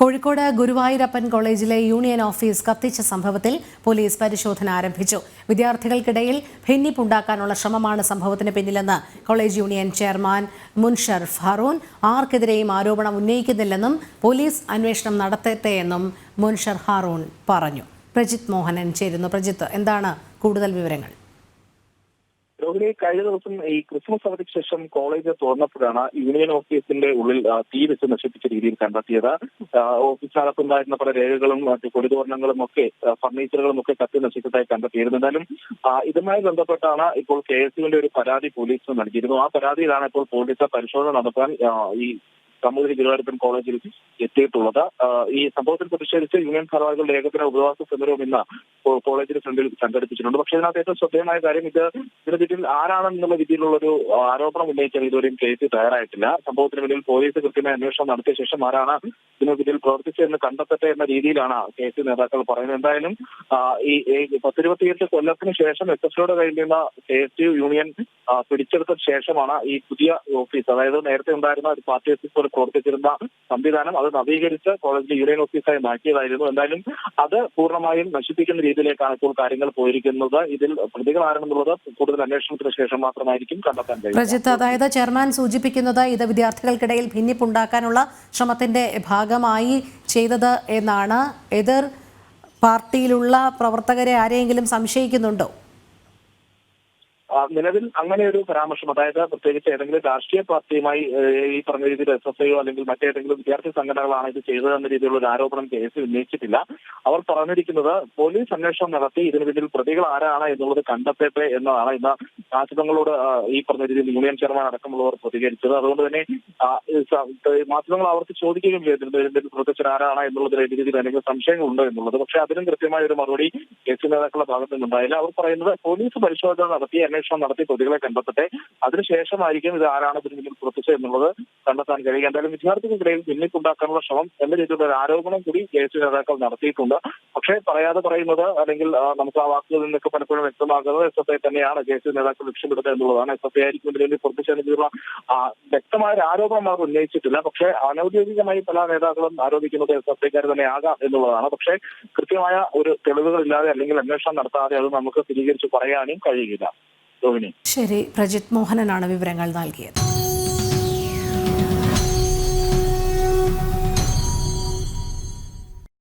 കോഴിക്കോട് ഗുരുവായൂരപ്പൻ കോളേജിലെ union office കത്തിച്ച സംഭവത്തിൽ പോലീസ് പരിശോധന ആരംഭിച്ചു. വിദ്യാർത്ഥികൾക്കിടയിൽ ഭിന്നിപ്പുണ്ടാക്കാനുള്ള ശ്രമമാണ് സംഭവത്തിന് പിന്നിലെന്ന് കോളേജ് യൂണിയൻ ചെയർമാൻ മുൻഷർഫ് ഹാറൂൺ. ആർക്കെതിരെയും ആരോപണം ഉന്നയിക്കുന്നില്ലെന്നും പോലീസ് അന്വേഷണം നടത്തട്ടെയെന്നും മുൻഷർഫ് ഹാറൂൺ പറഞ്ഞു. പ്രജിത്ത് മോഹനൻ ചേരുന്നു. പ്രജിത്ത്, എന്താണ് കൂടുതൽ വിവരങ്ങൾ? രോഹിണി, കഴിഞ്ഞ ദിവസം ഈ ക്രിസ്മസ് അവധിക്ക് ശേഷം കോളേജ് തുറന്നപ്പോഴാണ് യൂണിയൻ ഓഫീസിന്റെ ഉള്ളിൽ തീ വെച്ച് നശിപ്പിച്ച രീതിയിൽ കണ്ടെത്തിയത്. ഓഫീസിനകത്തുണ്ടായിരുന്ന പല രേഖകളും കൊടിതോരണങ്ങളും ഒക്കെ ഫർണിച്ചറുകളും ഒക്കെ കത്തി നശിച്ചതായി കണ്ടെത്തിയിരുന്നു. എന്തായാലും ഇതുമായി ബന്ധപ്പെട്ടാണ് ഇപ്പോൾ KSUവിന്റെ ഒരു പരാതി പോലീസിന് നൽകിയിരുന്നു. ആ പരാതിയിലാണ് ഇപ്പോൾ പോലീസ് പരിശോധന നടത്താൻ ഈ സാമൂതിരി ഗുരുവായൂരപ്പൻ കോളേജിൽ എത്തിയിട്ടുള്ളത്. ഈ സംഭവത്തിൽ പ്രതിഷേധിച്ച് യൂണിയൻ ഭാരവാഹികളുടെ ഏകദിന ഉപവാസ സമരവും ഇന്ന് കോളേജിന് ഫ്രണ്ടിൽ സംഘടിപ്പിച്ചിട്ടുണ്ട്. പക്ഷേ ഇതിനകത്ത് ഏറ്റവും ശ്രദ്ധേയമായ കാര്യം ഇതിന് പിന്നിൽ ആരാണെന്നുള്ള രീതിയിലുള്ള ഒരു ആരോപണം ഉന്നയിക്കാൻ ഇതുവരെയും KSU തയ്യാറായിട്ടില്ല. സംഭവത്തിന് പിന്നിൽ പോലീസ് കൃത്യമായ അന്വേഷണം നടത്തിയ ശേഷം ആരാണ് ഇതിന് പിന്നിൽ പ്രവർത്തിച്ചതെന്ന് കണ്ടെത്തട്ടെ എന്ന രീതിയിലാണ് KSU നേതാക്കൾ പറയുന്നത്. എന്തായാലും ഈ 10-28 കൊല്ലത്തിന് ശേഷം SFIയുടെ കയ്യിൽ നിന്ന് KSU യൂണിയൻ പിടിച്ചെടുത്ത ശേഷമാണ് ഈ പുതിയ ഓഫീസ്, അതായത് നേരത്തെ ഉണ്ടായിരുന്ന ഒരു പാർട്ടി ഓഫീസ് പോലെ പ്രവർത്തിച്ചിരുന്ന സംവിധാനം അത് നവീകരിച്ച് കോളേജിലെ യൂണിയൻ ഓഫീസായി മാറ്റിയതായിരുന്നു. എന്തായാലും അത് പൂർണ്ണമായും നശിപ്പിക്കുന്ന രീതിയിലേക്കാണ് ഇപ്പോൾ കാര്യങ്ങൾ പോയിരിക്കുന്നത്. ഇതിൽ പ്രതികൾ ആരെന്നുള്ളത് കൂടുതൽ അന്വേഷണത്തിന് ശേഷം മാത്രമായിരിക്കും കണ്ടെത്താൻ കഴിയും. പ്രജിത്ത്, അതായത് ചെയർമാൻ സൂചിപ്പിക്കുന്നത് ഇത് വിദ്യാർത്ഥികൾക്കിടയിൽ ഭിന്നിപ്പുണ്ടാക്കാനുള്ള ശ്രമത്തിന്റെ ഭാഗമായി ചെയ്തത് എന്നാണ്. എതിർ പാർട്ടിയിലുള്ള പ്രവർത്തകരെ ആരെയെങ്കിലും സംശയിക്കുന്നുണ്ടോ? നിലവിൽ അങ്ങനെ ഒരു പരാമർശം, അതായത് പ്രത്യേകിച്ച് ഏതെങ്കിലും രാഷ്ട്രീയ പാർട്ടിയുമായി ഈ പറഞ്ഞ രീതിയിൽ SFIയോ അല്ലെങ്കിൽ മറ്റേതെങ്കിലും വിദ്യാർത്ഥി സംഘടനകളാണ് ഇത് ചെയ്തതെന്ന രീതിയിലുള്ള ഒരു ആരോപണം KSU ഉന്നയിച്ചിട്ടില്ല. അവർ പറഞ്ഞിരിക്കുന്നത് പോലീസ് അന്വേഷണം നടത്തി ഇതിന് പിന്നിൽ പ്രതികൾ ആരാണ് എന്നുള്ളത് കണ്ടെത്തട്ടെ എന്നതാണ് ഇന്ന് മാധ്യമങ്ങളോട് ഈ പറഞ്ഞ രീതിയിൽ യൂണിയൻ ചെയർമാൻ അടക്കമുള്ളവർ പ്രതികരിച്ചത്. അതുകൊണ്ട് തന്നെ മാധ്യമങ്ങൾ ആവർത്തി ചോദിക്കുകയും ചെയ്തിരുന്നു ഇതിന്റെ പ്രവർത്തിച്ചത് ആരാണ് എന്നുള്ളത് രീതിയിൽ എന്തെങ്കിലും സംശയങ്ങളുണ്ടോ എന്നുള്ളത്. പക്ഷേ അതിനും കൃത്യമായ ഒരു മറുപടി KSU നേതാക്കളുടെ ഭാഗത്തു നിന്നുണ്ടായില്ല. അവർ പറയുന്നത് പോലീസ് പരിശോധന നടത്തി അന്വേഷണം നടത്തി പ്രതികളെ കണ്ടെത്തട്ടെ, അതിനുശേഷമായിരിക്കും ഇത് ആരാണ് ഇതിന് മുന്നിൽ പ്രവർത്തിച്ചത് എന്നുള്ളത് കണ്ടെത്താൻ കഴിയുക. എന്തായാലും വിദ്യാർത്ഥികൾക്കിടയിൽ ഭിന്നിപ്പുണ്ടാക്കാനുള്ള ശ്രമം എന്ന രീതിയിലുള്ള ഒരു ആരോപണം കൂടി KSU നേതാക്കൾ നടത്തിയിട്ടുണ്ട്. പക്ഷേ പറയാതെ പറയുന്നത് അല്ലെങ്കിൽ നമുക്ക് ആ വാക്കുകളിൽ നിന്നൊക്കെ പലപ്പോഴും വ്യക്തമാകുന്നത് SFI തന്നെയാണ് KSU നേതാക്കൾ ലക്ഷ്യമിടുന്നത് എന്നുള്ളതാണ്. SFI ആയിരിക്കും ഇതിന് വേണ്ടി പ്രവർത്തിച്ചതിനുള്ള വ്യക്തമായ ഒരു ആരോപണം അവർ ഉന്നയിച്ചിട്ടില്ല. പക്ഷേ അനൌദ്യോഗികമായി പല നേതാക്കളും ആരോപിക്കുന്നത് SFIക്കാർ തന്നെ ആകാം എന്നുള്ളതാണ്. പക്ഷേ കൃത്യമായ ഒരു തെളിവുകളില്ലാതെ അല്ലെങ്കിൽ അന്വേഷണം നടത്താതെ അത് നമുക്ക് സ്ഥിരീകരിച്ച് പറയാനും കഴിയില്ല. ശരി, പ്രജിത്ത് മോഹനനാണ് വിവരങ്ങൾ നൽകിയത്.